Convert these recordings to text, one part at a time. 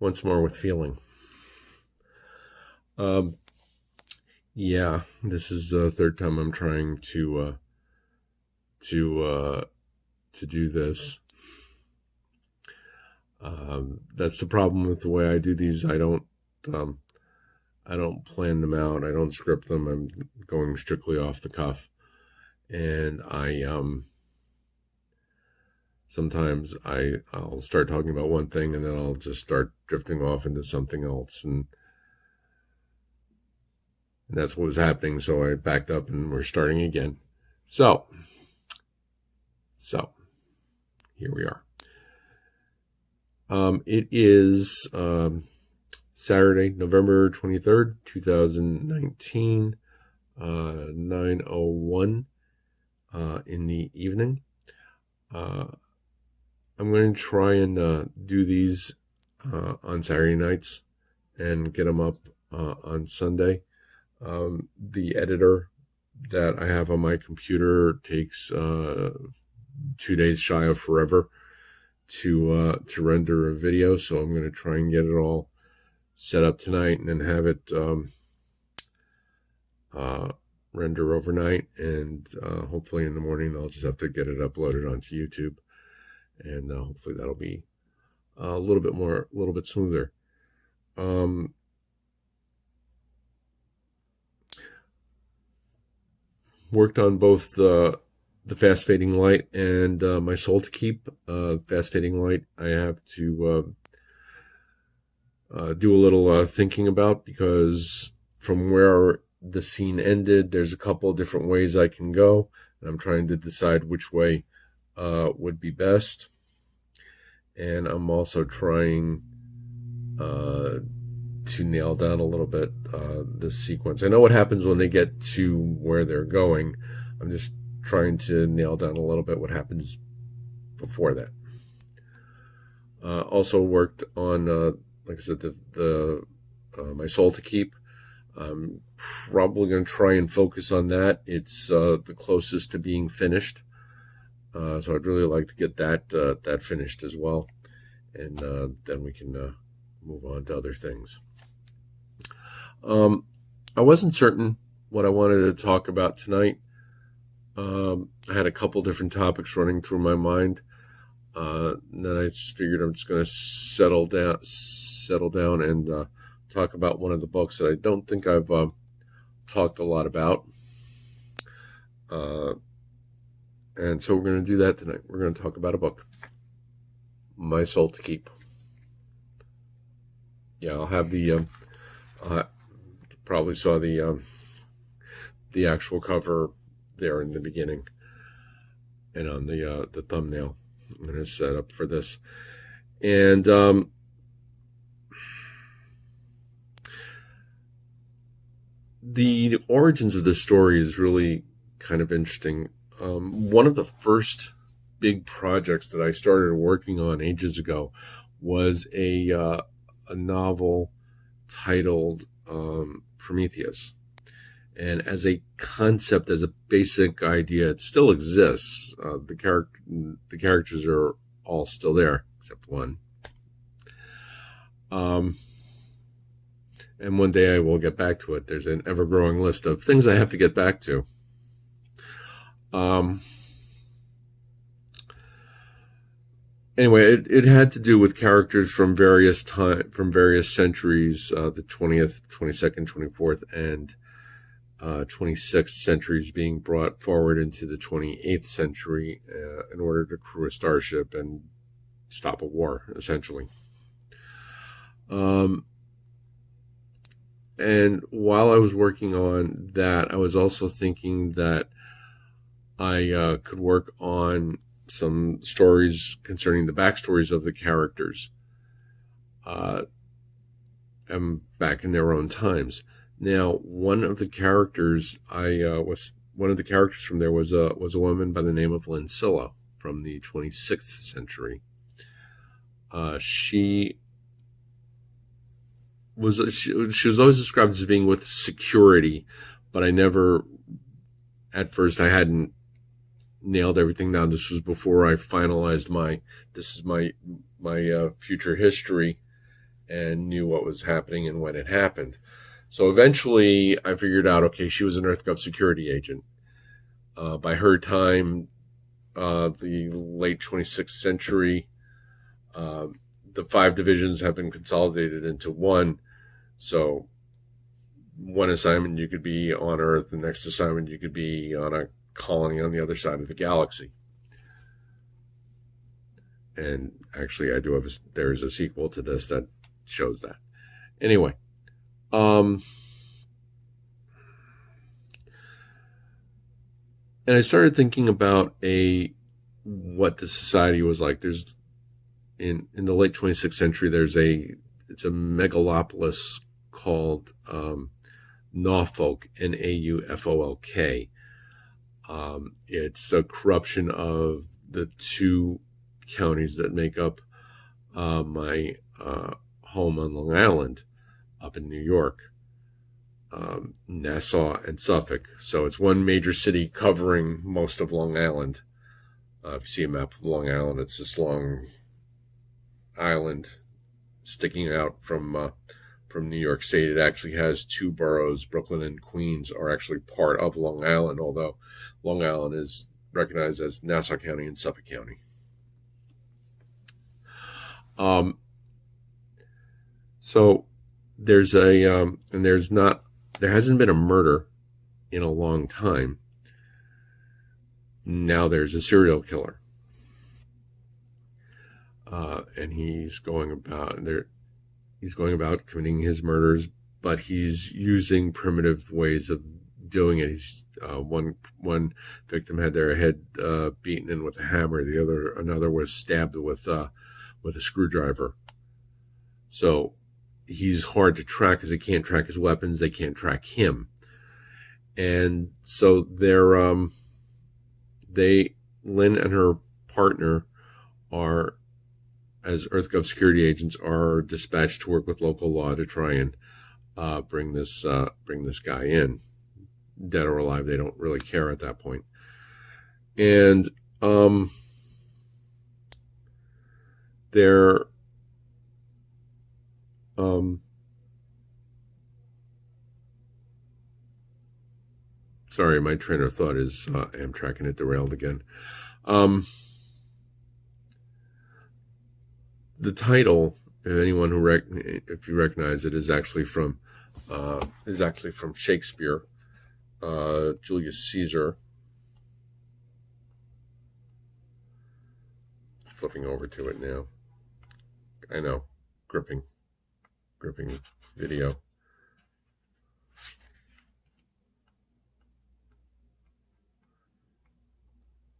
once more with feeling. Yeah, this is the third time I'm trying to do this. That's the problem with the way I do these. I don't plan them out. I don't script them. I'm going strictly off the cuff, and sometimes I'll start talking about one thing and then I'll just start drifting off into something else, and that's what was happening. So I backed up and we're starting again. So here we are. It is Saturday, November 23rd, 2019, 9:01 in the evening. I'm going to try and do these on Saturday nights and get them up on Sunday. The editor that I have on my computer takes 2 days shy of forever to render a video, so I'm going to try and get it all set up tonight and then have it render overnight, and hopefully in the morning I'll just have to get it uploaded onto YouTube, and hopefully that'll be a little bit smoother. Worked on both the fast fading light and my soul to keep. Fast fading light I have to do a little thinking about, because from where the scene ended, there's a couple of different ways I can go, and I'm trying to decide which way would be best. And I'm also trying to nail down a little bit this sequence. I know what happens when they get to where they're going. I'm just trying to nail down a little bit what happens before that. Also worked on, like I said, the my soul to keep. I'm probably going to try and focus on that. It's the closest to being finished. So I'd really like to get that finished as well, and then we can move on to other things. I wasn't certain what I wanted to talk about tonight. I had a couple different topics running through my mind. And then I just figured I'm just going to settle down and talk about one of the books that I don't think I've talked a lot about. And so we're going to do that tonight. We're going to talk about a book, My Soul to Keep. Yeah, I'll have the probably saw the actual cover there in the beginning and on the thumbnail. I'm going to set up for this, and the origins of this story is really kind of interesting. One of the first big projects that I started working on ages ago was a novel titled Prometheus. And as a concept, as a basic idea, it still exists. The characters are all still there, except one. And one day I will get back to it. There's an ever-growing list of things I have to get back to. Anyway, it had to do with characters from various centuries, the 20th, 22nd, 24th, and 26th centuries being brought forward into the 28th century in order to crew a starship and stop a war, essentially. And while I was working on that, I was also thinking that I could work on some stories concerning the backstories of the characters and back in their own times. Now, one of the characters from there was a woman by the name of Lin Sillo from the 26th century. She was always described as being with security, but I hadn't nailed everything down. This was before I finalized my future history, and knew what was happening and when it happened. So eventually I figured out, okay, she was an EarthGov security agent. By her time, the late 26th century, the 5 divisions have been consolidated into one. So one assignment you could be on Earth, the next assignment you could be on a colony on the other side of the galaxy. And actually, there's a sequel to this that shows that. Anyway, and I started thinking about what the society was like. There's in the late 26th century, it's a megalopolis called Norfolk, Naufolk. It's a corruption of the 2 counties that make up my home on Long Island up in New York, Nassau and Suffolk. So it's one major city covering most of Long Island. If you see a map of Long Island, it's this long island sticking out from New York State. It actually has 2 boroughs. Brooklyn and Queens are actually part of Long Island, although Long Island is recognized as Nassau County and Suffolk County. So there hasn't been a murder in a long time. Now there's a serial killer. And he's going about committing his murders, but he's using primitive ways of doing it. He's one victim had their head beaten in with a hammer. Another was stabbed with a screwdriver. So he's hard to track because they can't track his weapons. They can't track him. And so Lynn and her partner are, as EarthGov security agents, are dispatched to work with local law to try and bring this guy in, dead or alive. They don't really care at that point. And they're sorry, my train of thought is Amtrak and it derailed again. The title, if you recognize it, is actually from Shakespeare, Julius Caesar. Flipping over to it now. I know, gripping video.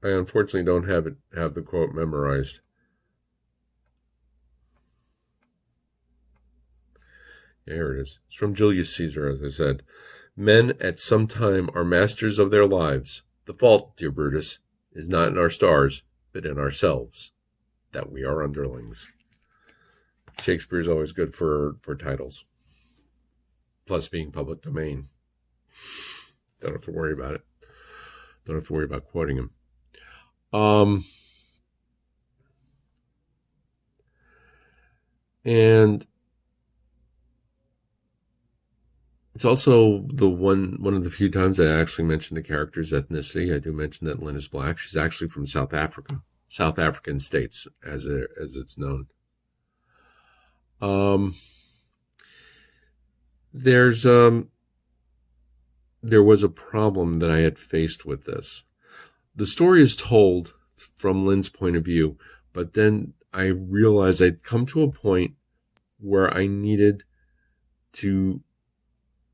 I unfortunately don't have the quote memorized. Yeah, here it is. It's from Julius Caesar, as I said. Men at some time are masters of their lives. The fault, dear Brutus, is not in our stars, but in ourselves, that we are underlings. Shakespeare is always good for titles. Plus being public domain. Don't have to worry about it. Don't have to worry about quoting him. And it's also one of the few times I actually mentioned the character's ethnicity. I do mention that Lynn is black. She's actually from South Africa, South African states, as it's known. There was a problem that I had faced with this. The story is told from Lynn's point of view, but then I realized I'd come to a point where I needed to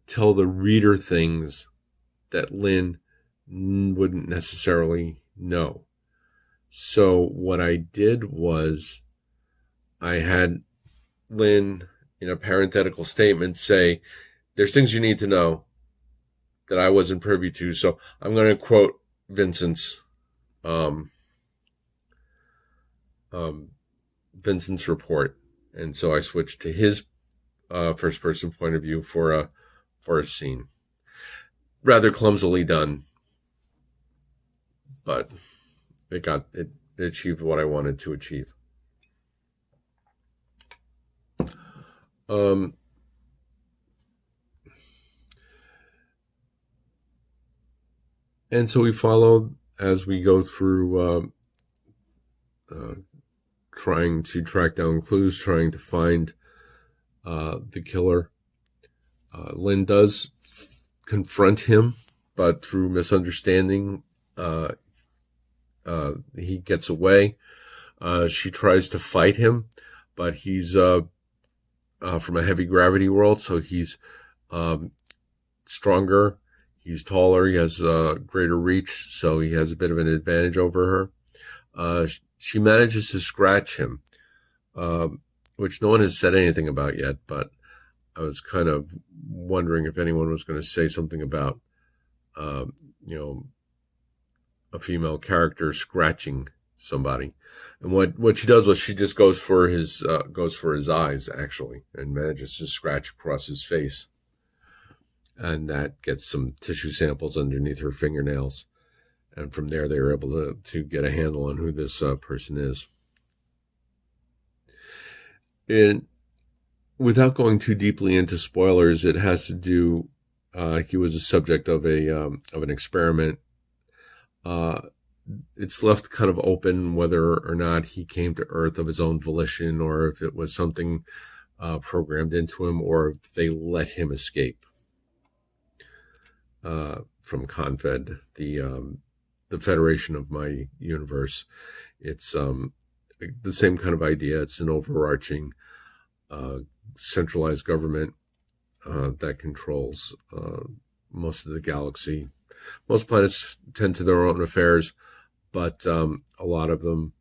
tell the reader things that Lynn wouldn't necessarily know. So what I did was I had Lynn, in a parenthetical statement, say, there's things you need to know that I wasn't privy to. So I'm going to quote Vincent's report. And so I switched to his first person point of view for a scene. Rather clumsily done, but it achieved what I wanted to achieve. Um, and so we follow as we go through uh, trying to track down clues, trying to find the killer. Lin does confront him, but through misunderstanding, uh, he gets away. She tries to fight him, but he's from a heavy gravity world, so he's um, stronger. He's taller. He has greater reach, so he has a bit of an advantage over her. She manages to scratch him, which no one has said anything about yet, but I was kind of wondering if anyone was going to say something about, um, you know, a female character scratching somebody. And what she does was she just goes for his eyes actually, and manages to scratch across his face, and that gets some tissue samples underneath her fingernails. And from there, they were able to get a handle on who this person is. And without going too deeply into spoilers, it has to do. He was a subject of an experiment. It's left kind of open whether or not he came to Earth of his own volition, or if it was something programmed into him, or if they let him escape from Confed, the Federation of my universe. It's the same kind of idea. It's an overarching centralized government that controls most of the galaxy. Most planets tend to their own affairs, but a lot of them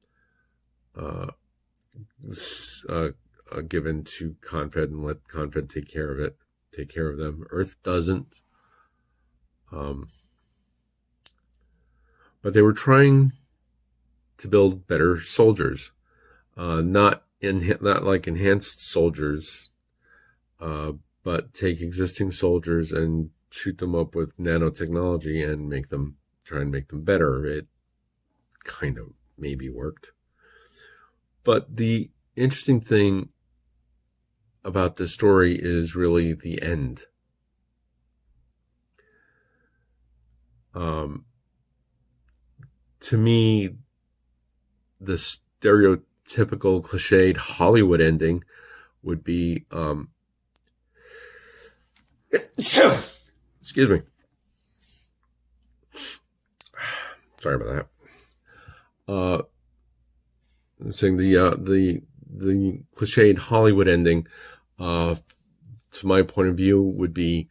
given to Confed and let Confed take care of it, take care of them. Earth doesn't. But they were trying to build better soldiers, not like enhanced soldiers, but take existing soldiers and shoot them up with nanotechnology and try and make them better. It kind of maybe worked. But the interesting thing about this story is really the end. To me, the stereotypical cliched Hollywood ending would be, excuse me. Sorry about that. I'm saying the cliched Hollywood ending, to my point of view, would be,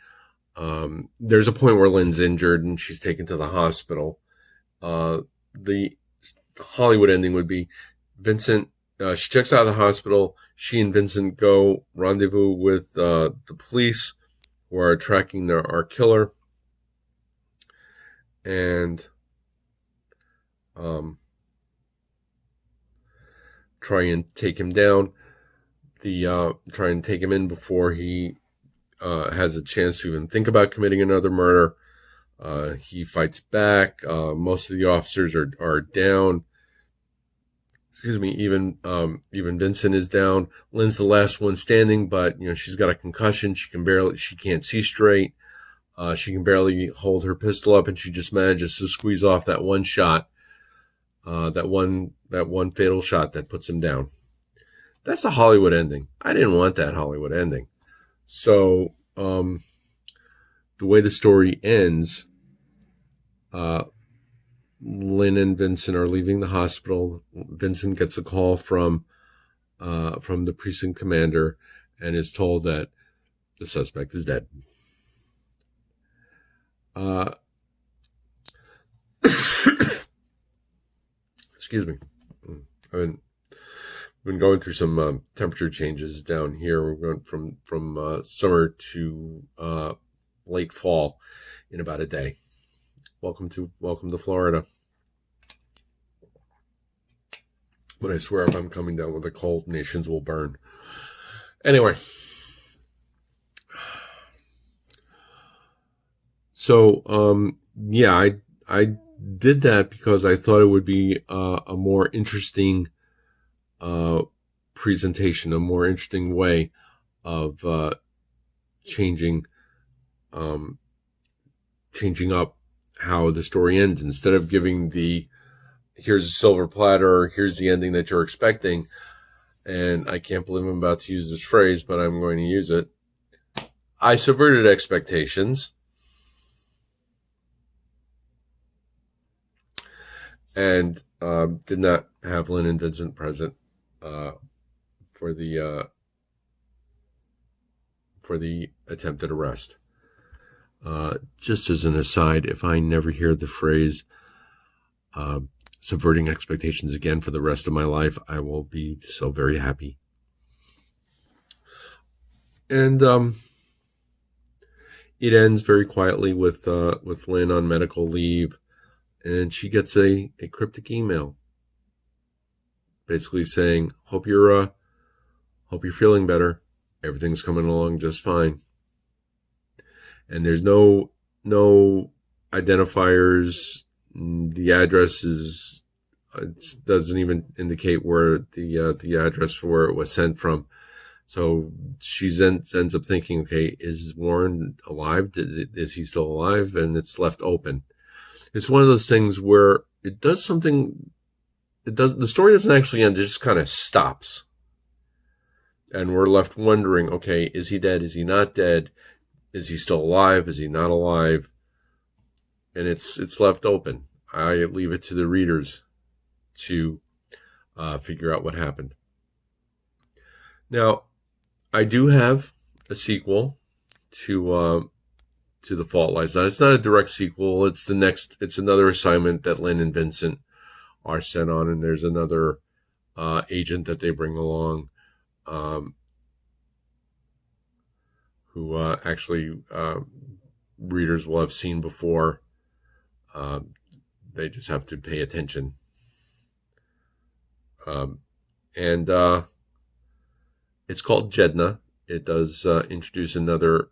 there's a point where Lynn's injured and she's taken to the hospital. The Hollywood ending would be Vincent, she checks out of the hospital. She and Vincent go rendezvous with the police who are tracking our killer, and try and take him down. Try and take him in before he has a chance to even think about committing another murder. He fights back. Most of the officers are down. Excuse me. Even Vincent is down. Lynn's the last one standing, but she's got a concussion. She can't see straight. She can barely hold her pistol up, and she just manages to squeeze off that one shot. That one fatal shot that puts him down. That's the Hollywood ending. I didn't want that Hollywood ending. So, the way the story ends, Lynn and Vincent are leaving the hospital. Vincent gets a call from the precinct commander and is told that the suspect is dead. Excuse me. I've been going through some temperature changes down here. We're going from summer to late fall in about a day. Welcome to Florida. But I swear, if I'm coming down with a cold, nations will burn. Anyway, so yeah, I did that because I thought it would be a more interesting presentation, a more interesting way of changing changing up how the story ends. Instead of giving the here's a silver platter, here's the ending that you're expecting, and I can't believe I'm about to use this phrase, but I'm going to use it. I subverted expectations and did not have Lin and Vincent present for the attempted arrest. Just as an aside, if I never hear the phrase subverting expectations again for the rest of my life, I will be so very happy. And it ends very quietly with Lin on medical leave, and she gets a cryptic email, basically saying, "Hope you're feeling better. Everything's coming along just fine." And there's no identifiers. The address doesn't even indicate where the address for where it was sent from. So she ends up thinking, okay, is Warren alive? Is he still alive? And it's left open. It's one of those things where it does something. The story doesn't actually end. It just kind of stops. And we're left wondering, okay, is he dead? Is he not dead? Is he still alive? Is he not alive? And it's left open. I leave it to the readers to figure out what happened. Now, I do have a sequel to The Fault Lies Not. It's not a direct sequel. It's another assignment that Lin and Vincent are sent on, and there's another agent that they bring along who actually readers will have seen before. They just have to pay attention. And it's called Jedna. It does introduce another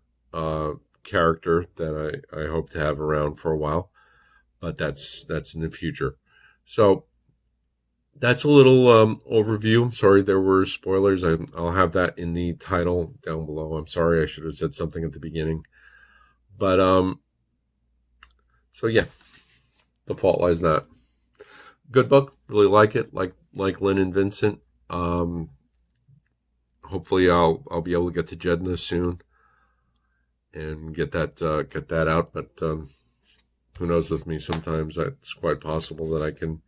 character that I hope to have around for a while, but that's in the future. So that's a little overview. I'm sorry there were spoilers. I'll have that in the title down below. I'm sorry, I should have said something at the beginning. But so yeah, The Fault Lies Not. Good book. Really like it. Like Lin and Vincent. Hopefully I'll be able to get to Jedna soon and get that out. But who knows with me? Sometimes it's quite possible that I can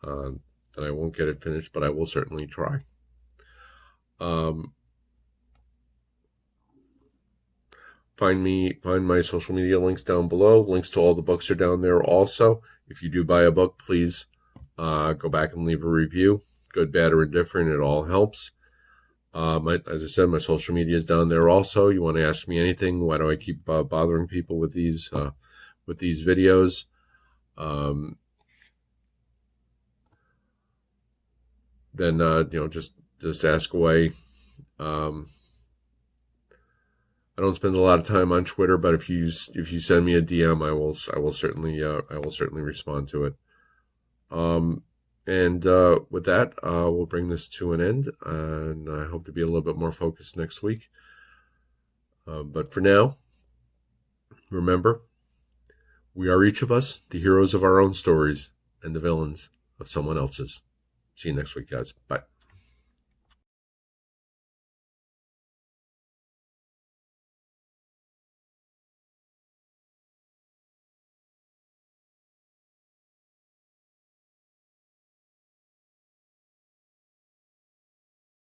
that I won't get it finished, but I will certainly try. Find my social media links down below. Links to all the books are down there also. If you do buy a book, please go back and leave a review. Good, bad, or indifferent, it all helps. As I said, my social media is down there also. You want to ask me anything? Why do I keep bothering people with these videos? Then just ask away. I don't spend a lot of time on Twitter, but if you send me a DM, I will certainly respond to it. And with that, we'll bring this to an end, and I hope to be a little bit more focused next week. But for now, remember, we are each of us the heroes of our own stories and the villains of someone else's. See you next week, guys. Bye.